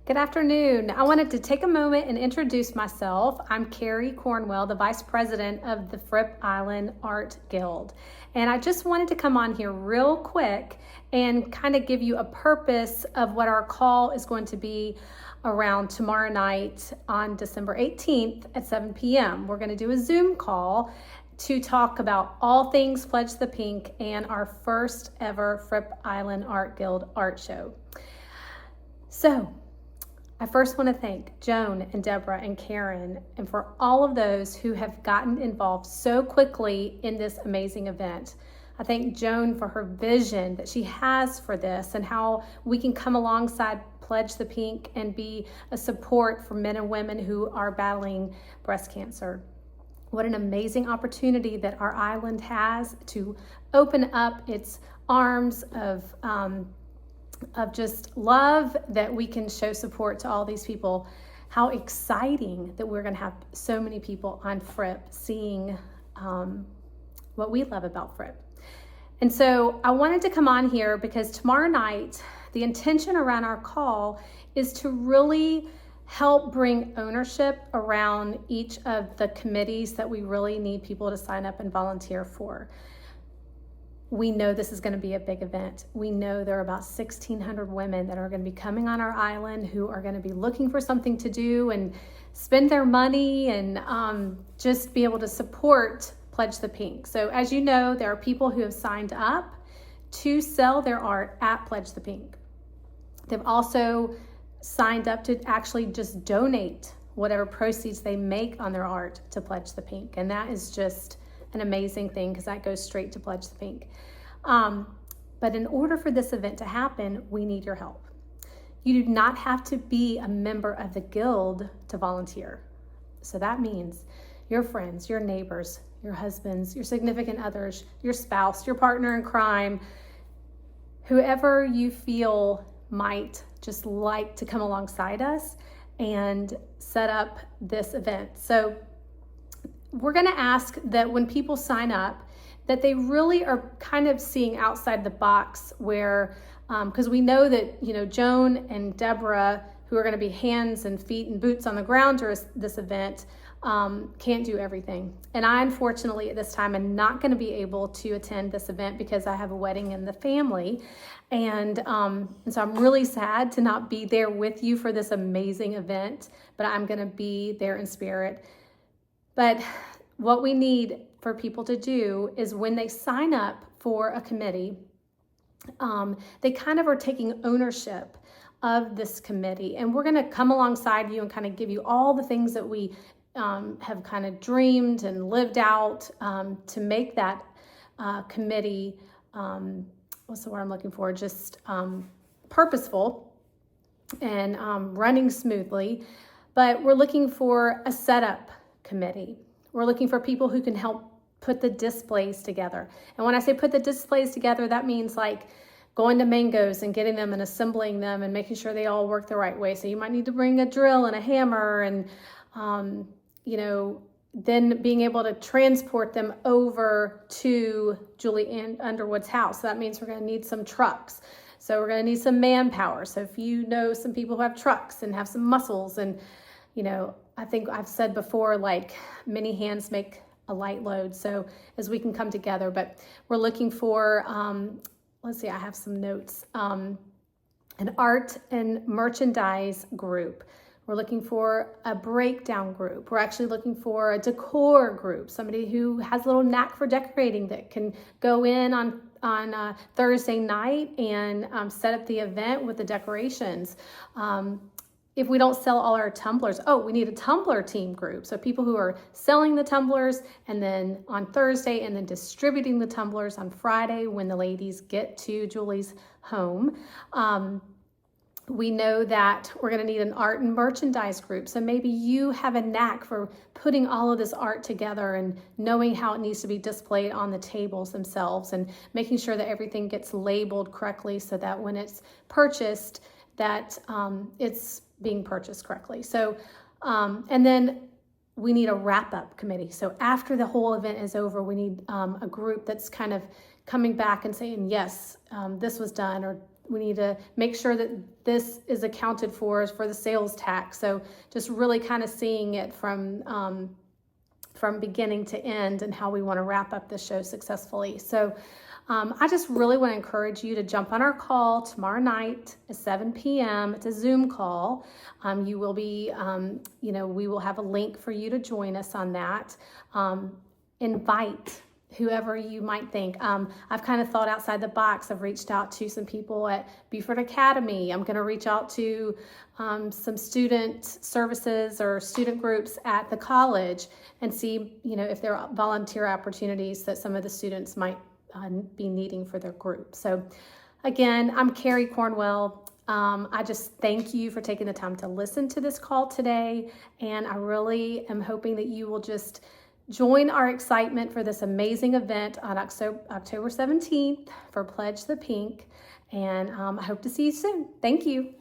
Good afternoon. I wanted to take a moment and introduce myself. I'm Carrie Cornwell, the Vice President of the Fripp Island Art Guild. And I just wanted to come on here real quick and kind of give you a purpose of what our call is going to be around tomorrow night on December 18th at 7 p.m. We're going to do a Zoom call to talk about all things Pledge the Pink and our first ever Fripp Island Art Guild art show. So, I first want to thank Joan and Deborah and Karen and for all of those who have gotten involved so quickly in this amazing event. I thank Joan for her vision that she has for this and how we can come alongside Pledge the Pink and be a support for men and women who are battling breast cancer. What an amazing opportunity that our island has to open up its arms of just love, that we can show support to all these people. How exciting that we're going to have so many people on Fripp seeing what we love about Fripp. And so I wanted to come on here because tomorrow night, the intention around our call is to really help bring ownership around each of the committees that we really need people to sign up and volunteer for. We know this is going to be a big event. We know there are about 1,600 women that are going to be coming on our island who are going to be looking for something to do and spend their money and just be able to support Pledge the Pink. So as you know, there are people who have signed up to sell their art at Pledge the Pink. They've also signed up to actually just donate whatever proceeds they make on their art to Pledge the Pink. And that is just an amazing thing because that goes straight to Pledge the Pink. But in order for this event to happen, we need your help. You do not have to be a member of the guild to volunteer. So that means your friends, your neighbors, your husbands, your significant others, your spouse, your partner in crime, whoever you feel might just like to come alongside us and set up this event. So we're going to ask that when people sign up, that they really are kind of seeing outside the box where, because we know that, Joan and Deborah, who are going to be hands and feet and boots on the ground during this event, can't do everything. And I, unfortunately, at this time, am not going to be able to attend this event because I have a wedding in the family. And so I'm really sad to not be there with you for this amazing event, but I'm going to be there in spirit. But what we need for people to do is when they sign up for a committee, they kind of are taking ownership of this committee. And we're going to come alongside you and kind of give you all the things that we have kind of dreamed and lived out to make that committee, what's the word I'm looking for, just purposeful and running smoothly. But we're looking for a setup committee. We're looking for people who can help put the displays together. And when I say put the displays together, that means like going to Mango's and getting them and assembling them and making sure they all work the right way. So you might need to bring a drill and a hammer and, then being able to transport them over to Julie Underwood's house. So that means we're going to need some trucks. So we're going to need some manpower. So if you know some people who have trucks and have some muscles and, I think I've said before, like many hands make a light load. So as we can come together, but we're looking for, let's see, I have some notes, an art and merchandise group. We're looking for a breakdown group. We're actually looking for a decor group, somebody who has a little knack for decorating that can go in on Thursday night and set up the event with the decorations. If we don't sell all our tumblers, we need a tumbler team group. So people who are selling the tumblers and then on Thursday and then distributing the tumblers on Friday when the ladies get to Julie's home. We know that we're going to need an art and merchandise group. So maybe you have a knack for putting all of this art together and knowing how it needs to be displayed on the tables themselves and making sure that everything gets labeled correctly so that when it's purchased, that it's being purchased correctly. So, and then we need a wrap-up committee. So after the whole event is over, we need a group that's kind of coming back and saying, yes, this was done, or We need to make sure that this is accounted for the sales tax. So just really kind of seeing it from beginning to end and how we want to wrap up the show successfully. So I just really want to encourage you to jump on our call tomorrow night at 7 p.m. It's a Zoom call. You will be, we will have a link for you to join us on that. Invite whoever you might think. I've kind of thought outside the box. I've reached out to some people at Beaufort Academy. I'm going to reach out to some student services or student groups at the college and see, if there are volunteer opportunities that some of the students might be needing for their group. So again, I'm Carrie Cornwell. I just thank you for taking the time to listen to this call today. And I really am hoping that you will just join our excitement for this amazing event on October 17th for Pledge the Pink. And I hope to see you soon. Thank you.